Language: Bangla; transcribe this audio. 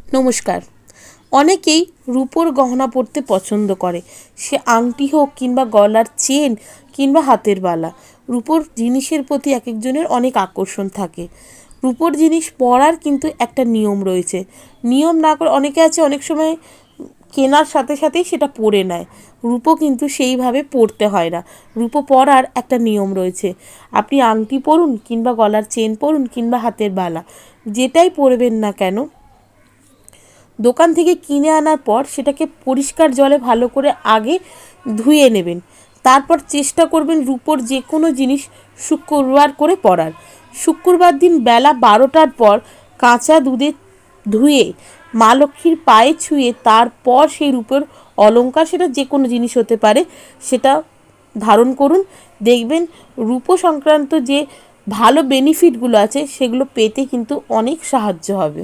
নমস্কার। অনেকেই রূপোর গহনা পরতে পছন্দ করে, সে আংটি হোক কিংবা গলার চেন কিংবা হাতের বালা। রূপোর জিনিসের প্রতি এক একজনের অনেক আকর্ষণ থাকে। রূপোর জিনিস পরার কিন্তু একটা নিয়ম রয়েছে। নিয়ম না করে অনেকে আছে অনেক সময় কেনার সাথে সাথেই সেটা পরে নেয়। রূপো কিন্তু সেইভাবে পরতে হয় না। রূপো পরার একটা নিয়ম রয়েছে। আপনি আংটি পরুন কিংবা গলার চেন পরুন কিংবা হাতের বালা, যেটাই পরবেন না কেন, দোকান থেকে কিনে আনার পর সেটাকে পরিষ্কার জলে ভালো করে আগে ধুয়ে নেবেন। তারপর চেষ্টা করবেন রূপোর যে কোনো জিনিস শুক্রবার করে পরার। শুক্রবার দিন বেলা 12টার পর কাঁচা দুধে ধুয়ে মা লক্ষ্মীর পায়ে ছুঁয়ে তারপর সেই রূপোর অলংকার, সেটা যে কোনো জিনিস হতে পারে, সেটা ধারণ করুন। দেখবেন রূপো সংক্রান্ত যে ভালো বেনিফিটগুলো আছে সেগুলো পেতে কিন্তু অনেক সাহায্য হবে।